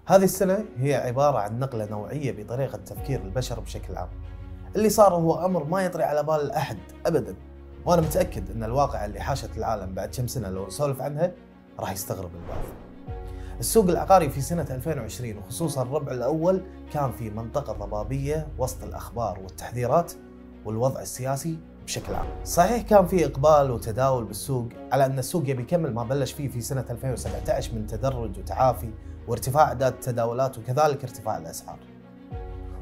هذه السنة هي عبارة عن نقلة نوعية بطريقة تفكير البشر بشكل عام. اللي صار هو أمر ما يطري على بال أحد أبداً، وأنا متأكد أن الواقع اللي حاشت العالم بعد كم سنة لو نسولف عنها راح يستغرب البعض. السوق العقاري في سنة 2020 وخصوصاً الربع الأول كان في منطقة ضبابية وسط الأخبار والتحذيرات والوضع السياسي بشكل عام. صحيح كان في إقبال وتداول بالسوق على أن السوق يبي يكمل ما بلش فيه في سنة 2017 من تدرج وتعافي وارتفاع أعداد التداولات وكذلك ارتفاع الأسعار.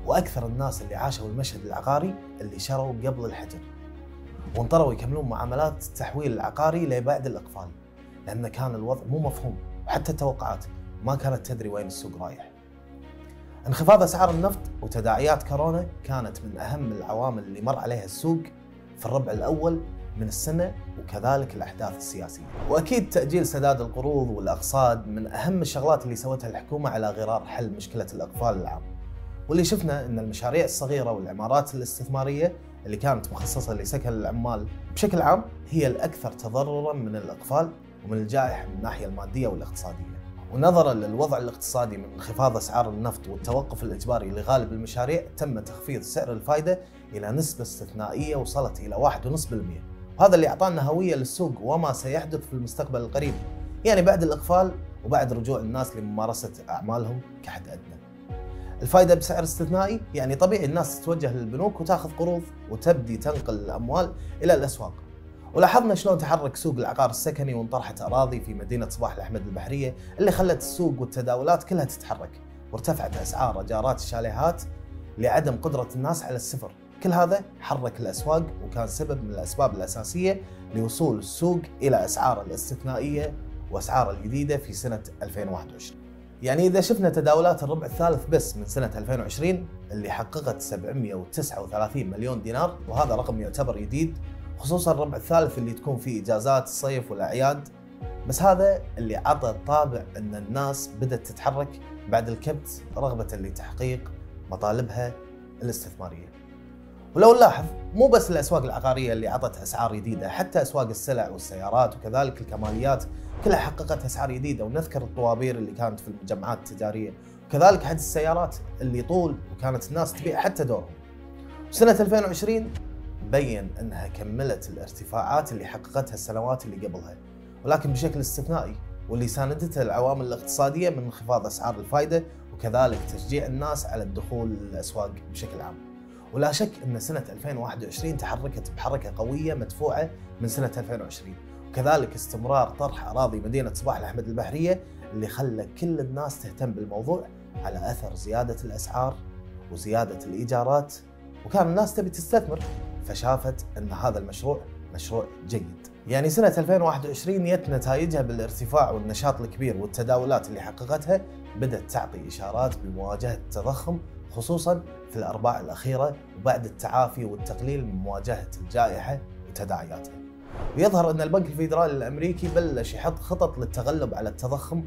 وأكثر الناس اللي عاشوا المشهد العقاري اللي شروا قبل الحجر وانطروا يكملون معاملات التحويل العقاري لبعد الإقفال، لأن كان الوضع مو مفهوم وحتى التوقعات ما كانت تدري وين السوق رايح. انخفاض أسعار النفط وتداعيات كورونا كانت من أهم العوامل اللي مر عليها السوق في الربع الأول من السنة، وكذلك الأحداث السياسية. وأكيد تأجيل سداد القروض والأقساط من أهم الشغلات اللي سوتها الحكومة على غرار حل مشكلة الإقفال العام. واللي شفنا أن المشاريع الصغيرة والعمارات الاستثمارية اللي كانت مخصصة لسكن العمال بشكل عام هي الأكثر تضرراً من الإقفال ومن الجائحة من الناحية المادية والاقتصادية. ونظراً للوضع الاقتصادي من انخفاض أسعار النفط والتوقف الإجباري لغالب المشاريع، تم تخفيض سعر الفائدة إلى نسبة استثنائية وصلت إلى 1.5%، وهذا اللي أعطانا هوية للسوق وما سيحدث في المستقبل القريب، يعني بعد الإقفال وبعد رجوع الناس لممارسة أعمالهم كحد أدنى. الفائدة بسعر استثنائي يعني طبيعي الناس تتوجه للبنوك وتاخذ قروض وتبدي تنقل الأموال إلى الأسواق. ولاحظنا شلون تحرك سوق العقار السكني وانطرحت أراضي في مدينة صباح الأحمد البحرية اللي خلت السوق والتداولات كلها تتحرك، وارتفعت أسعار إيجارات الشاليهات لعدم قدرة الناس على السفر. كل هذا حرك الأسواق وكان سبب من الأسباب الأساسية لوصول السوق إلى أسعاره الاستثنائية وأسعاره الجديدة في سنة 2021. يعني إذا شفنا تداولات الربع الثالث بس من سنة 2020 اللي حققت 739 مليون دينار، وهذا رقم يعتبر جديد خصوصا الربع الثالث اللي تكون فيه إجازات الصيف والأعياد، بس هذا اللي عطى طابع أن الناس بدأت تتحرك بعد الكبت رغبة لتحقيق مطالبها الاستثمارية. ولو نلاحظ مو بس الأسواق العقارية اللي عطت أسعار جديدة، حتى أسواق السلع والسيارات وكذلك الكماليات كلها حققت أسعار جديدة. ونذكر الطوابير اللي كانت في المجمعات التجارية، وكذلك حتى السيارات اللي طول وكانت الناس تبيع حتى دورهم. سنة 2020 بين أنها كملت الارتفاعات اللي حققتها السنوات اللي قبلها، ولكن بشكل استثنائي، واللي ساندتها العوامل الاقتصادية من انخفاض أسعار الفائدة وكذلك تشجيع الناس على الدخول للأسواق بشكل عام. ولا شك أن سنة 2021 تحركت بحركة قوية مدفوعة من سنة 2020، وكذلك استمرار طرح أراضي مدينة صباح الأحمد البحرية اللي خلى كل الناس تهتم بالموضوع على أثر زيادة الأسعار وزيادة الإيجارات، وكان الناس تبي تستثمر، فشافت أن هذا المشروع مشروع جيد. يعني سنة 2021 جت نتائجها بالارتفاع والنشاط الكبير والتداولات اللي حققتها بدأت تعطي إشارات بمواجهة التضخم خصوصاً في الأرباع الأخيرة وبعد التعافي والتقليل من مواجهة الجائحة وتداعياتها. ويظهر أن البنك الفيدرالي الأمريكي بلش يحط خطط للتغلب على التضخم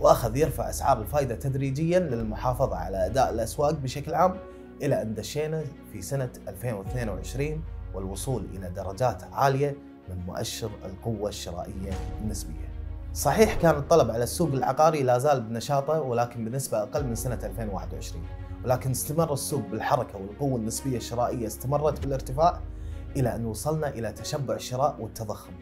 وأخذ يرفع أسعار الفائدة تدريجياً للمحافظة على أداء الأسواق بشكل عام، إلى أن دشينا في سنة 2022 والوصول إلى درجات عالية من مؤشر القوة الشرائية النسبية. صحيح كان الطلب على السوق العقاري لا زال بنشاطه ولكن بنسبة أقل من سنة 2021، ولكن استمر السوق بالحركة والقوة النسبية الشرائية استمرت بالارتفاع إلى أن وصلنا إلى تشبع الشراء والتضخم،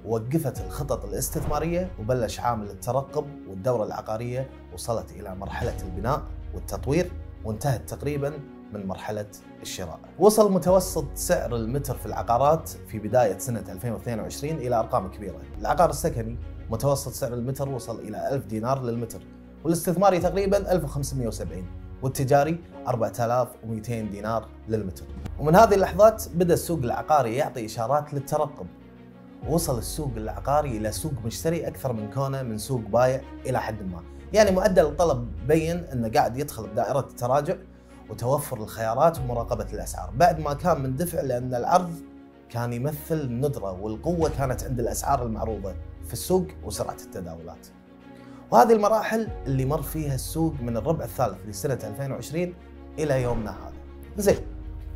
ووقفت الخطط الاستثمارية وبلش عامل الترقب، والدورة العقارية وصلت إلى مرحلة البناء والتطوير وانتهت تقريباً من مرحلة الشراء. وصل متوسط سعر المتر في العقارات في بداية سنة 2022 إلى أرقام كبيرة. العقار السكني متوسط سعر المتر وصل إلى 1000 دينار للمتر، والاستثماري تقريباً 1570، والتجاري 4200 دينار للمتر. ومن هذه اللحظات بدأ السوق العقاري يعطي إشارات للترقب، وصل السوق العقاري إلى سوق مشتري أكثر من كونه من سوق بايع إلى حد ما. يعني معدل الطلب بين أنه قاعد يدخل بدائرة التراجع وتوفر الخيارات ومراقبة الأسعار بعد ما كان مندفع، لأن العرض كان يمثل الندرة والقوة كانت عند الأسعار المعروضة في السوق وسرعة التداولات. وهذه المراحل اللي مر فيها السوق من الربع الثالث لسنة 2020 إلى يومنا هذا. زين،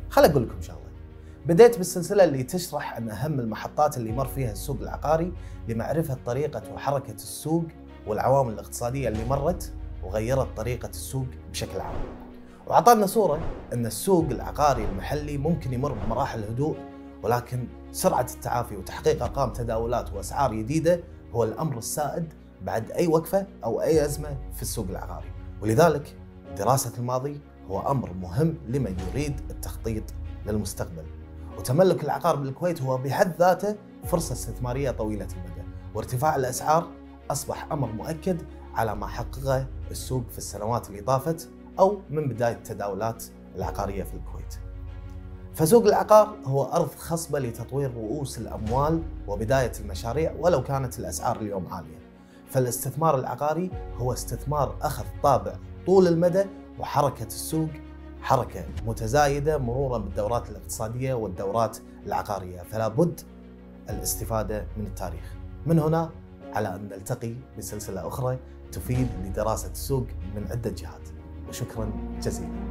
خل أقول لكم شغلة. بديت بالسلسلة اللي تشرح عن أهم المحطات اللي مر فيها السوق العقاري لمعرفة طريقة وحركة السوق والعوامل الاقتصادية اللي مرت وغيرت طريقة السوق بشكل عام. وأعطانا صورة أن السوق العقاري المحلي ممكن يمر بمراحل هدوء، ولكن سرعة التعافي وتحقيق أرقام تداولات وأسعار جديدة هو الأمر السائد بعد أي وقفة أو أي أزمة في السوق العقاري. ولذلك دراسة الماضي هو أمر مهم لمن يريد التخطيط للمستقبل. وتملك العقار بالكويت هو بحد ذاته فرصة استثمارية طويلة المدى، وارتفاع الأسعار أصبح أمر مؤكد على ما حققه السوق في السنوات اللي طافت أو من بداية التداولات العقارية في الكويت. فسوق العقار هو أرض خصبة لتطوير رؤوس الأموال وبداية المشاريع ولو كانت الأسعار اليوم عالية. فالاستثمار العقاري هو استثمار أخذ طابع طول المدى، وحركة السوق حركة متزايدة مرورا بالدورات الاقتصادية والدورات العقارية، فلا بد الاستفادة من التاريخ. من هنا على أن نلتقي بسلسلة أخرى تفيد لدراسة السوق من عدة جهات، وشكرا جزيلا.